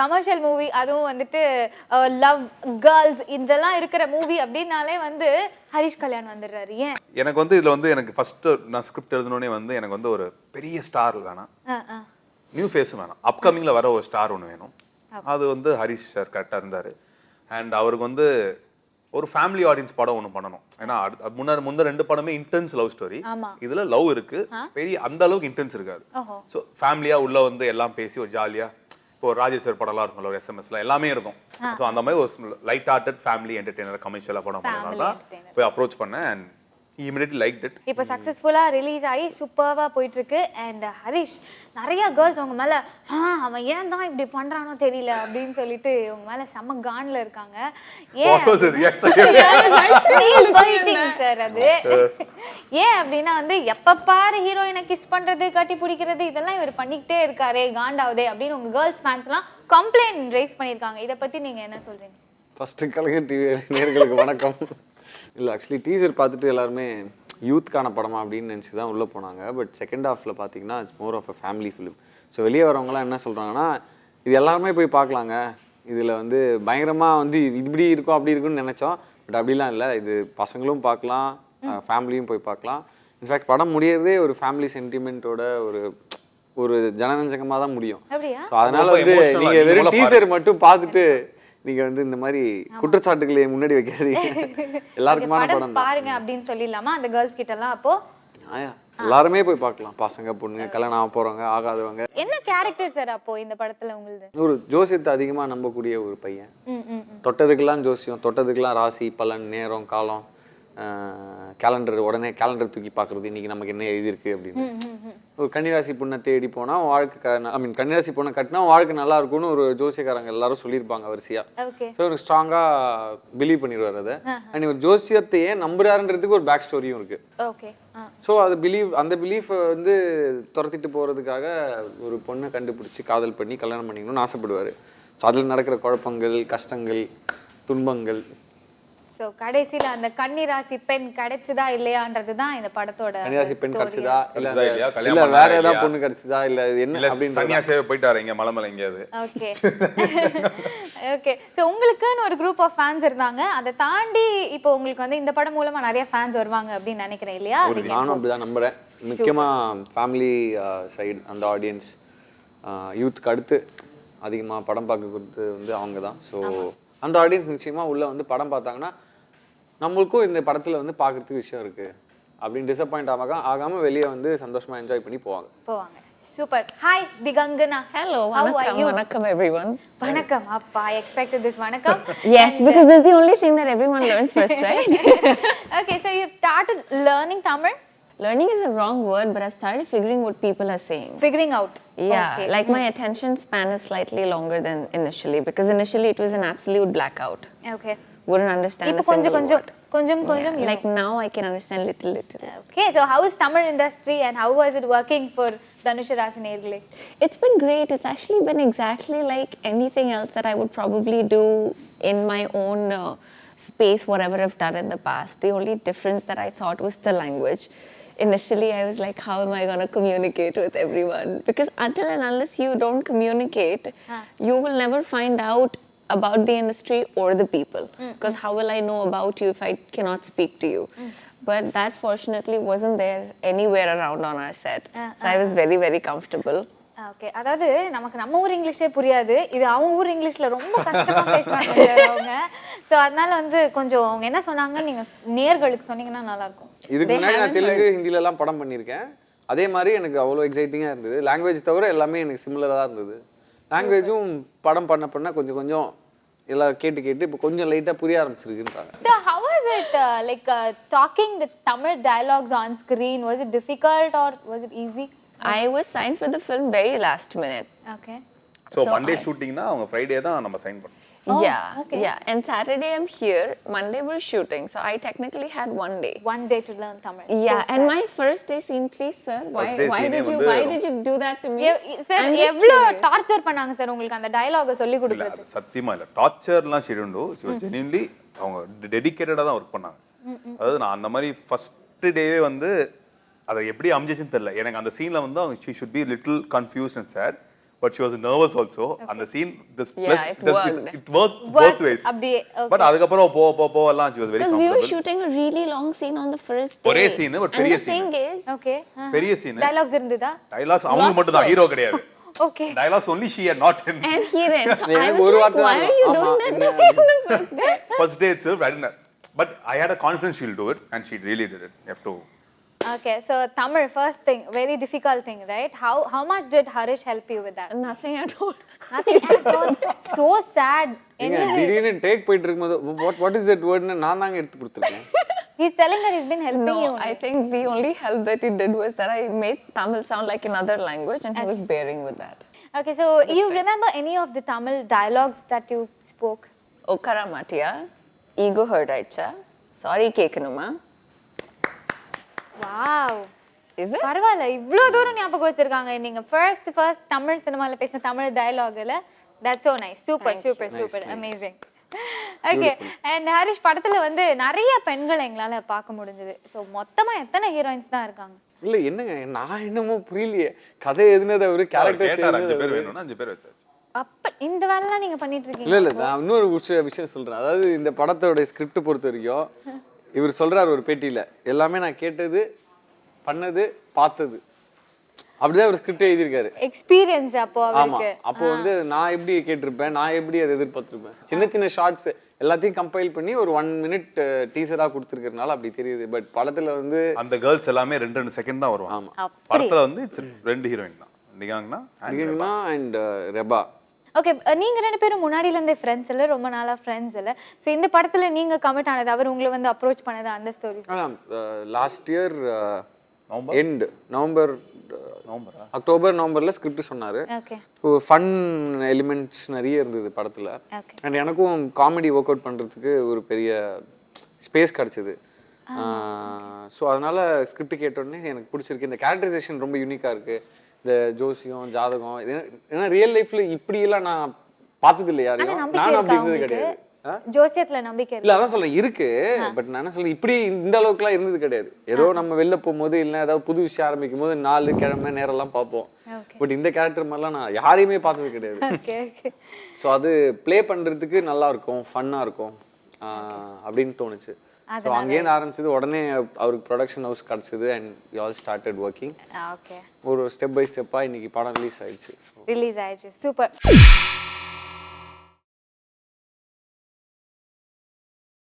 Commercial movie, அதுவும் வந்துட்டு love girls இதெல்லாம் இருக்கிற மூவி அப்படின்னாலே வந்து ஹரிஷ் கல்யாண் வந்துடுறாரு. ஏன்? எனக்கு வந்து இதுல வந்து எனக்கு ஃபர்ஸ்ட் நான் ஸ்கிரிப்ட் எழுதணுன்னே வந்து எனக்கு வந்து ஒரு பெரிய ஸ்டார் வேணாம், நியூ ஃபேஸும் வேணாம், அப்கமிங்ல வர ஒரு ஸ்டார் ஒன்று வேணும். அது வந்து ஹரிஷ் சார் கரெக்டாக இருந்தார். அண்ட் அவருக்கு வந்து ஒரு ஃபேமிலி ஆடியன்ஸ் படம் ஒன்று பண்ணணும். ஏன்னா முன்ன 2 படமே இன்டென்ஸ் லவ் ஸ்டோரி, இதுல லவ் இருக்கு, பெரிய அந்த அளவுக்கு இன்டென்ஸ் இருக்காது. ஸோ ஃபேமிலியா உள்ள வந்து எல்லாம் பேசி ஒரு ஜாலியா, இப்போ ராஜேஸ்வர் படம்லாம் இருக்கும்ல, ஒரு எஸ்எம்எஸ்ல எல்லாமே இருக்கும். ஸோ அந்த மாதிரி ஒரு லைட் ஹார்ட்டட் ஃபேமிலி என்டர்டெய்னர் கமர்ஷியலா படம் பண்ணனால தான் போய் அப்ரோச் பண்ணேன். And immediately liked it. இப்போ சக்சஸ்ஃபுல்லா ரிலீஸ் ஆகி சூப்பர்வா போயிட்டு இருக்கு. அண்ட் ஹரிஷ் நிறைய கேர்ள்ஸ் அவங்க மேல அவன் ஏன் தான் இப்படி பண்றானோ தெரியல அப்படின்னு சொல்லிட்டு உங்க மேல செம்ம கான்ல இருக்காங்க. சார் அது ஏன் அப்படின்னா வந்து எப்ப பாரு ஹீரோயினை கிஸ் பண்றது, கட்டி பிடிக்கிறது இதெல்லாம் இவர் பண்ணிக்கிட்டே இருக்காரே, காண்டாவதே அப்படின்னு உங்க கேர்ள்ஸ் ஃபேன்ஸ் எல்லாம் கம்ப்ளைண்ட் ரைஸ் பண்ணிருக்காங்க. இதை பத்தி நீங்க என்ன சொல்றீங்க? ஃபர்ஸ்ட் கலைஞர் டிவி நேயர்களுக்கு வணக்கம். இல்லை, ஆக்சுவலி டீசர் பார்த்துட்டு எல்லாருமே யூத்க்கான படமா அப்படின்னு நினச்சி தான் உள்ளே போனாங்க. பட் செகண்ட் ஹாஃபில் பார்த்தீங்கன்னா it's more of a family film. So வெளியே வரவங்களாம் என்ன சொல்கிறாங்கன்னா, இது எல்லாருமே போய் பார்க்கலாங்க, இதில் வந்து பயங்கரமாக வந்து இப்படி இருக்கும் அப்படி இருக்குன்னு நினச்சோம். பட் அப்படிலாம் இல்லை, இது பசங்களும் பார்க்கலாம், ஃபேமிலியும் போய் பார்க்கலாம். இன்ஃபேக்ட் படம் முடியறதே ஒரு ஃபேமிலி சென்டிமெண்ட்டோட ஒரு ஜனநஞ்சகமாக தான் முடியும். ஸோ அதனால் வந்து நீங்கள் வெறும் டீசர் மட்டும் பார்த்துட்டு நீங்க வந்து இந்த மாதிரி குற்றச்சாட்டுகளை முன்னாடி வைக்காதீங்க. எல்லாருக்குமான படம் பாருங்க அப்படின்னு சொல்லிடலாமா அந்த கேர்ள்ஸ் கிட்ட எல்லாம்? அப்போ எல்லாருமே போய் பார்க்கலாம், பசங்க பொண்ணுங்க, கல்யாணம் ஆக போறவங்க ஆகாதவங்க. என்ன கேரக்டர் சார் அப்போ இந்த படத்துல உங்களுக்கு? ஒரு ஜோசியத்தை அதிகமா நம்பக்கூடிய ஒரு பையன். தொட்டதுக்கெல்லாம் ஜோசியம், தொட்டதுக்கெல்லாம் ராசி பலன், நேரம், காலம், கேலண்டர், உடனே கேலண்டர் தூக்கி பார்க்குறது, இன்னைக்கு நமக்கு என்ன எழுதியிருக்கு அப்படின்னு. ஒரு கன்னிராசி பொண்ணை தேடி போனால் வாழ்க்கை, கன்னிராசி பொண்ணை கட்டினா வாழ்க்கை நல்லா இருக்கும்னு ஒரு ஜோசியக்காரங்க எல்லாரும் சொல்லியிருப்பாங்க வரிசையா. ஸோ ஒரு ஸ்ட்ராங்காக பிலீவ் பண்ணிடுவார் அதை. அண்ட் ஒரு ஜோசியத்தை ஏன் நம்புறாருன்றதுக்கு ஒரு பேக் ஸ்டோரியும் இருக்கு. ஸோ அந்த பிலீஃப் வந்து துரத்திட்டு போகிறதுக்காக ஒரு பொண்ணை கண்டுபிடிச்சி காதல் பண்ணி கல்யாணம் பண்ணிக்கணும்னு ஆசைப்படுவார். ஸோ அதில் நடக்கிற குழப்பங்கள், கஷ்டங்கள், துன்பங்கள். சோ கடைசில அந்த கன்னிராசி பெண் கிடைச்சதா இல்லையான்றது தான் இந்த படத்தோட. கன்னிராசி பெண் கிடைச்சதா இல்ல வேற ஏதாவது பொண்ணு கிடைச்சதா இல்ல என்ன அப்படின்னு சன்னியாசியே போயிட்டாரு இங்க மலமலை எங்கயாவது. Okay okay. சோ உங்களுக்குன்னு ஒரு குரூப் ஆஃப் ஃபேன்ஸ் இருந்தாங்க, அதை தாண்டி இப்போ உங்களுக்கு வந்து இந்த படம் மூலமா நிறைய ஃபேன்ஸ் வருவாங்க அப்படின்னு நினைக்கிறேன் இல்லையா? நானும் அப்படிதான் நம்புறேன். முக்கியமா ஃபேமிலி சைடு அந்த ஆடியன்ஸ், யூத்துக்கு அடுத்து அதிகமா படம் பார்க்கறது வந்து அவங்க தான். ஸோ அந்த ஆடியன்ஸ் நிச்சயமா உள்ள வந்து படம் பார்த்தாங்கன்னா நம்மளுக்கும் இந்த படத்துல வந்து பார்க்கறதுக்கு விஷயம் இருக்கு அப்படின்னு டிசப்பாயிண்ட் ஆகாம வெளியே வந்து சந்தோஷமா என்ஜாய் பண்ணி போவாங்க. Super. Hi Digangana. Hello, vanakkam everyone. Vanakkam appa, I expected this vanakkam. Yes, because this is the only thing that everyone learns first, right? Okay, so you've started learning Tamil? Learning is a wrong word, but I've started figuring what people are saying. Figuring out. Yeah, okay. Like my attention span is slightly longer than initially, because initially it was an absolute blackout. Okay. Wouldn't understand a single word. Konjam. Like now I can understand little. Okay, so how is Tamil industry and how was it working for Dhanusha Rasi Nergale? It's been great. It's actually been exactly like anything else that I would probably do in my own space, whatever I've done in the past. The only difference that I thought was the language. Initially, I was like, how am I going to communicate with everyone? Because until and unless you don't communicate, you will never find out about the industry or the people. Because how will I know about you if I cannot speak to you? But that fortunately wasn't there anywhere around on our set. So I was very, very comfortable. Okay. அதாவது நமக்கு நம்ம ஊர் இங்கிலீஷே புரியாது, இது அவங்க ஊர் இங்கிலீஷ்ல ரொம்ப கஷ்டமா பேசுறாங்க அவங்க. சோ அதனால வந்து கொஞ்சம் அவங்க என்ன சொன்னாங்க நீங்க நேயர்களுக்கு சொன்னீங்கன்னா நல்லா இருக்கும். இதுக்கு முன்னாடி நான் தெலுங்கு ஹிந்தில எல்லாம் படம் பண்ணியிருக்கேன். அதே மாதிரி எனக்கு அவ்வளோ எக்ஸைட்டிங்கா இருந்தது. லாங்குவேஜ் தவிர எல்லாமே எனக்கு சிமிலரா தான் இருந்தது. லாங்குவேஜும் படம் பண்ண கொஞ்சம் எல்லாம் கேட்டு இப்போ கொஞ்சம் லைட்டா புரிய ஆரம்பிச்சிருக்குன்றாங்க. So how was it like talking the Tamil dialogues on screen? Was it difficult or was it easy? I was signed for the film very last minute. Okay. So Monday shooting na avanga Friday தான் நம்ம sign பண்ணோம். Yeah. And Saturday I'm here, Monday we're shooting. So I technically had one day to learn Tamil. Yeah, so and my first day scene, please sir, why did you do that to me? Sir, எவ்ளோ torture பண்ணாங்க sir உங்களுக்கு அந்த டயலாக சொல்லி கொடுக்கிறது? சத்தியமா இல்ல, டார்ச்சர்லாம் சரிண்டு. ஜெனியூன்லி அவங்க டெடிகேட்டடா தான் வர்க் பண்ணாங்க. அதாவது நான் அந்த மாதிரி ஃபர்ஸ்ட் டேவே வந்து அதை எப்படி அமைஞ்சிச்சுன்னு தெரியல எனக்கு. அந்த சீன்ல வந்து அவங்க she should be little confused and sad. but she was nervous also. And the scene, this Yeah, plus it worked. it worked both ways. அப்படியே But அதுக்கப்புறம் போலாம் she was very Because we were comfortable. shooting a really long scene on the first day. ஒரே scene, but And பெரிய the scene. thing is, okay பெரிய scene. Dialogues இருந்ததா? Dialogues அவங்களுக்கு மட்டும் தான், ஹீரோ கிடையாது. Okay Dialogues only she and not him. and he read. So I எனக்கு was ஒரு like, வார்த்தை why தான் are you ஆமா, doing that என்ன to me on the first day? First day itself, I didn't. But I had a confidence she'll do it, and she really did it. You have to. Okay, so Tamil, first thing, very difficult thing, right? How much did Harish help you with that? Nothing at all. Nothing at all. So sad. நீங்க திடீர்னு take போயிட்டு இருக்கும்போது what is that wordன்னு நான் தாங்க எடுத்து கொடுத்துருக்கேன். He's telling that he's been helping No, you. I think the only help that he did was that I made Tamil sound like another language, and he was bearing with that. Okay, so you remember any of the Tamil dialogues that you spoke? Okara Matia, ego hurt aicha. Sorry, kekanuma. Wow. Is it? பரவாயில்ல, இவ்ளோ தூரம் ஞாபகம் வச்சிருக்காங்க. நீங்க first Tamil சினிமால பேசின Tamil டயலாக்ல. That's so nice. Super, super, super. Amazing. Okay, and Harish படத்துல வந்து நிறைய பெண்களை எங்களால பார்க்க முடிஞ்சது. So மொத்தமா எத்தனை ஹீரோயின்ஸ் தான் இருக்காங்க? இல்ல என்னங்க நான் என்னமோ புரியலையே. கதை எதுனது அவரு கேரக்டர்ஸ் கேட்டார் 5 பேர் வேணும்னா 5 பேர் வச்சாச்சு. அப்ப இந்த வேலைலாம் நீங்க பண்ணிட்டு இருக்கீங்க? இல்ல நான் இன்னொரு விஷயம் சொல்றேன். அதாவது இந்த படத்தோட ஸ்கிரிப்ட் பொறுத்த வரைக்கும் இவர் சொல்றாரு ஒரு பேட்டியில, எல்லாமே நான் கேட்டது, பண்ணது, பார்த்தது. அப்படிதான் ஒரு ஸ்கிரிப்ட் எழுதியிருக்காரு. எக்ஸ்பீரியன்ஸ் அப்போ ஆமா. அவருக்கு. அப்போ வந்து நான் எப்படி கேட்டிருப்பேன், நான் எப்படி அதை எதிர்பார்த்திருப்பேன். சின்ன சின்ன ஷார்ட்ஸ் எல்லாத்தையும் கம்பைல் பண்ணி ஒரு 1 மினிட் டீசரா கொடுத்துருக்கறனால அப்படி தெரியுது. பட் படத்துல வந்து அந்த கேர்ள்ஸ் எல்லாமே 2 செகண்ட் தான் வருவாங்க. ஆமா. படத்துல வந்து 2 ஹீரோயின் தான். நிகாங்னா அண்ட் ரெபா. ஓகே, நீங்க ரெண்டு பேரும் முன்னாடில இருந்தே ஃப்ரெண்ட்ஸ் இல்ல, ரொம்ப நாளா ஃப்ரெண்ட்ஸ் இல்ல. சோ இந்த படத்துல நீங்க கமிட் ஆனது, அவர் உங்களை வந்து அப்ரோச் பண்ணது, அந்த ஸ்டோரி. லாஸ்ட் இயர் நவம்பர் அக்டோபர்ல ஸ்கிரிப்ட் சொன்னாரு. ஓகே. ஃபன் எலிமெண்ட்ஸ் நிறைய இருந்தது படத்துல. ஓகே. அண்ட் எனக்கும் காமெடி ஒர்க் அவுட் பண்றதுக்கு ஒரு பெரிய ஸ்பேஸ் கிடைச்சது. ஸோ அதனால ஸ்கிரிப்ட் கேட்டோடனே எனக்கு பிடிச்சிருக்கு. இந்த கேரக்டரைசேஷன் ரொம்ப யூனிக்கா இருக்கு. இந்த ஜோசியம், ஜாதகம், ஏன்னா ரியல் லைஃப்ல இப்படி எல்லாம் நான் பார்த்தது இல்லை யாரையும். நானும் அப்படி இருந்தது கிடையாது. ஜோசியத்துல நம்பிக்கை இல்ல அதான் சொல்ல இருக்கு. பட் நான் என்ன சொல்ல, இப்படி இந்த அளவுக்கு எல்லாம் இருந்தது கிடையாது. ஏதோ நம்ம வெளில போகும்போது இல்ல ஏதாவது புது விஷயம் ஆரம்பிக்கும் போது 4 கிழமை நேரம் எல்லாம் பார்ப்போம். பட் இந்த கேரக்டர் மாதிரிலாம் நான் யாரையுமே பார்த்தது கிடையாது. Okay okay. ஸோ அது ப்ளே பண்றதுக்கு நல்லா இருக்கும், ஃபன்னா இருக்கும் அப்படின்னு தோணுச்சு. ஸோ அங்கேருந்து ஆரம்பிச்சது. உடனே அவருக்கு ப்ரொடக்ஷன் ஹவுஸ் கிடைச்சது. And we all started working. Okay. ஒரு ஸ்டெப் பை ஸ்டெப்பா இன்னைக்கு படம் ரிலீஸ் ஆயிடுச்சு. ரிலீஸ் ஆயிடுச்சு. சூப்பர்.